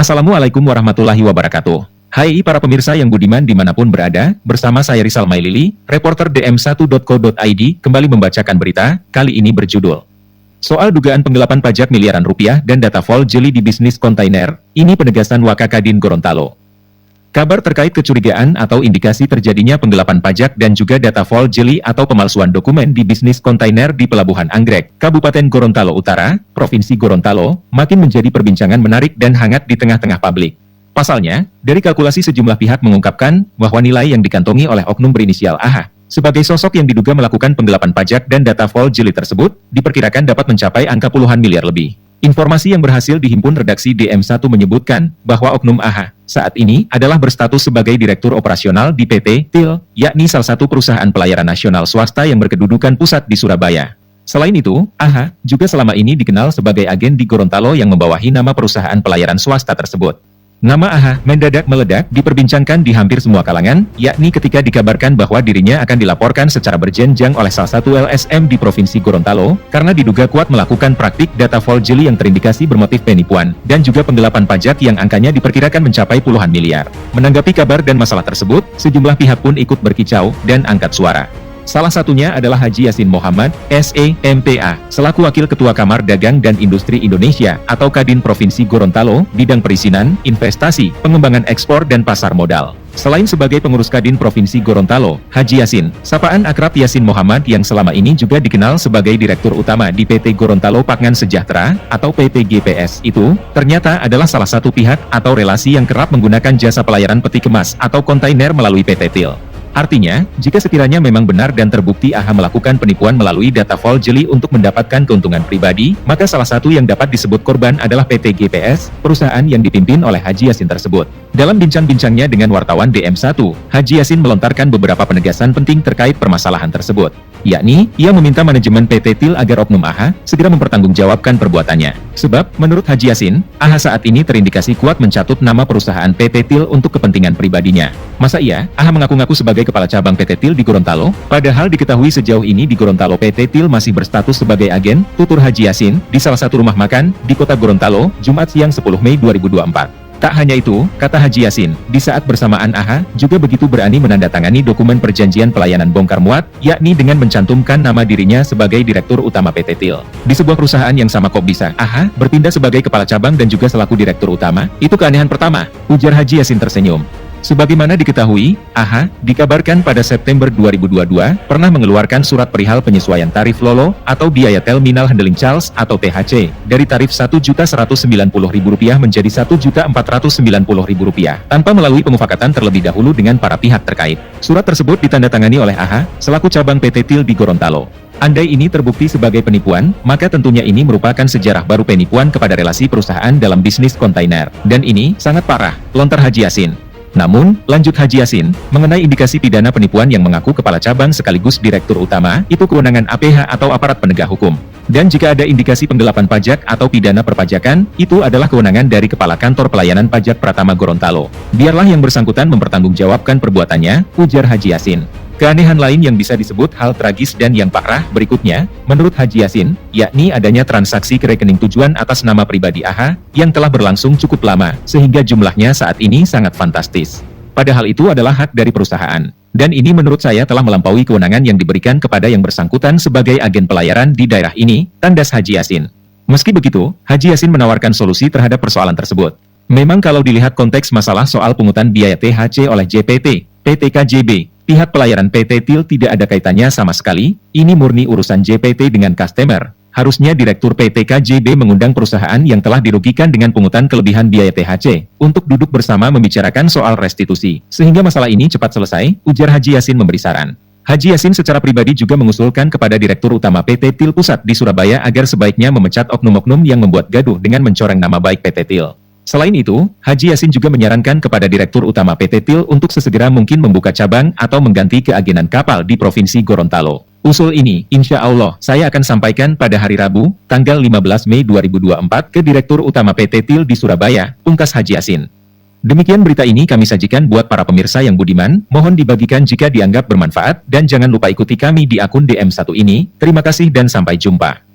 Assalamualaikum warahmatullahi wabarakatuh. Hai para pemirsa yang budiman dimanapun berada, bersama saya Rizal Mailili, reporter dm1.co.id, kembali membacakan berita, kali ini berjudul soal dugaan penggelapan pajak miliaran rupiah dan data vol jeli di bisnis kontainer, ini penegasan Wakakadin Gorontalo. Kabar terkait kecurigaan atau indikasi terjadinya penggelapan pajak dan juga data vol jeli atau pemalsuan dokumen di bisnis kontainer di Pelabuhan Anggrek, Kabupaten Gorontalo Utara, Provinsi Gorontalo, makin menjadi perbincangan menarik dan hangat di tengah-tengah publik. Pasalnya, dari kalkulasi sejumlah pihak mengungkapkan bahwa nilai yang dikantongi oleh oknum berinisial AH sebagai sosok yang diduga melakukan penggelapan pajak dan data vol jeli tersebut, diperkirakan dapat mencapai angka puluhan miliar lebih. Informasi yang berhasil dihimpun redaksi DM1 menyebutkan bahwa oknum AH saat ini adalah berstatus sebagai Direktur Operasional di PT TIL, yakni salah satu perusahaan pelayaran nasional swasta yang berkedudukan pusat di Surabaya. Selain itu, AH juga selama ini dikenal sebagai agen di Gorontalo yang membawahi nama perusahaan pelayaran swasta tersebut. Nama AH mendadak meledak diperbincangkan di hampir semua kalangan, yakni ketika dikabarkan bahwa dirinya akan dilaporkan secara berjenjang oleh salah satu LSM di Provinsi Gorontalo, karena diduga kuat melakukan praktik data vol jeli yang terindikasi bermotif penipuan, dan juga penggelapan pajak yang angkanya diperkirakan mencapai puluhan miliar. Menanggapi kabar dan masalah tersebut, sejumlah pihak pun ikut berkicau dan angkat suara. Salah satunya adalah Haji Yasin Muhammad, SE, MPA, selaku Wakil Ketua Kamar Dagang dan Industri Indonesia atau Kadin Provinsi Gorontalo, bidang perizinan, investasi, pengembangan ekspor dan pasar modal. Selain sebagai pengurus Kadin Provinsi Gorontalo, Haji Yasin, sapaan akrab Yasin Muhammad yang selama ini juga dikenal sebagai Direktur Utama di PT Gorontalo Pangan Sejahtera atau PT GPS itu, ternyata adalah salah satu pihak atau relasi yang kerap menggunakan jasa pelayaran peti kemas atau kontainer melalui PT TIL. Artinya, jika sekiranya memang benar dan terbukti AH melakukan penipuan melalui data vol jeli untuk mendapatkan keuntungan pribadi, maka salah satu yang dapat disebut korban adalah PT GPS, perusahaan yang dipimpin oleh Haji Yasin tersebut. Dalam bincang-bincangnya dengan wartawan DM1, Haji Yasin melontarkan beberapa penegasan penting terkait permasalahan tersebut. Yakni, ia meminta manajemen PT TIL agar oknum AH segera mempertanggungjawabkan perbuatannya. Sebab, menurut Haji Yasin, AH saat ini terindikasi kuat mencatut nama perusahaan PT TIL untuk kepentingan pribadinya. Masa iya, AH mengaku-ngaku sebagai kepala cabang PT TIL di Gorontalo, padahal diketahui sejauh ini di Gorontalo PT TIL masih berstatus sebagai agen, tutur Haji Yasin, di salah satu rumah makan, di kota Gorontalo, Jumat siang 10 Mei 2024. Tak hanya itu, kata Haji Yasin, di saat bersamaan AH juga begitu berani menandatangani dokumen perjanjian pelayanan bongkar muat, yakni dengan mencantumkan nama dirinya sebagai Direktur Utama PT TIL. Di sebuah perusahaan yang sama kok bisa AH berpindah sebagai kepala cabang dan juga selaku Direktur Utama? Itu keanehan pertama, ujar Haji Yasin tersenyum. Sebagaimana diketahui, AH dikabarkan pada September 2022 pernah mengeluarkan surat perihal penyesuaian tarif Lolo atau biaya Terminal Handling Charge atau THC dari tarif Rp1.190.000 menjadi Rp1.490.000 tanpa melalui pemufakatan terlebih dahulu dengan para pihak terkait. Surat tersebut ditandatangani oleh AH selaku cabang PT TIL di Gorontalo. Andai ini terbukti sebagai penipuan, maka tentunya ini merupakan sejarah baru penipuan kepada relasi perusahaan dalam bisnis kontainer. Dan ini sangat parah, lontar Haji Yasin. Namun, lanjut Haji Yasin, mengenai indikasi pidana penipuan yang mengaku kepala cabang sekaligus Direktur Utama, itu kewenangan APH atau aparat penegak hukum. Dan jika ada indikasi penggelapan pajak atau pidana perpajakan, itu adalah kewenangan dari Kepala Kantor Pelayanan Pajak Pratama Gorontalo. Biarlah yang bersangkutan mempertanggungjawabkan perbuatannya, ujar Haji Yasin. Keanehan lain yang bisa disebut hal tragis dan yang parah berikutnya, menurut Haji Yasin, yakni adanya transaksi ke rekening tujuan atas nama pribadi AH, yang telah berlangsung cukup lama, sehingga jumlahnya saat ini sangat fantastis. Padahal itu adalah hak dari perusahaan. Dan ini menurut saya telah melampaui kewenangan yang diberikan kepada yang bersangkutan sebagai agen pelayaran di daerah ini, tandas Haji Yasin. Meski begitu, Haji Yasin menawarkan solusi terhadap persoalan tersebut. Memang kalau dilihat konteks masalah soal pungutan biaya THC oleh JPT, PT KJB, pihak pelayaran PT TIL tidak ada kaitannya sama sekali, ini murni urusan JPT dengan customer. Harusnya Direktur PT KJB mengundang perusahaan yang telah dirugikan dengan pungutan kelebihan biaya THC, untuk duduk bersama membicarakan soal restitusi, sehingga masalah ini cepat selesai, ujar Haji Yasin memberi saran. Haji Yasin secara pribadi juga mengusulkan kepada Direktur Utama PT TIL Pusat di Surabaya agar sebaiknya memecat oknum-oknum yang membuat gaduh dengan mencoreng nama baik PT TIL. Selain itu, Haji Yasin juga menyarankan kepada Direktur Utama PT TIL untuk sesegera mungkin membuka cabang atau mengganti keagenan kapal di Provinsi Gorontalo. Usul ini, insya Allah, saya akan sampaikan pada hari Rabu, tanggal 15 Mei 2024 ke Direktur Utama PT TIL di Surabaya, pungkas Haji Yasin. Demikian berita ini kami sajikan buat para pemirsa yang budiman, mohon dibagikan jika dianggap bermanfaat, dan jangan lupa ikuti kami di akun DM1 ini. Terima kasih dan sampai jumpa.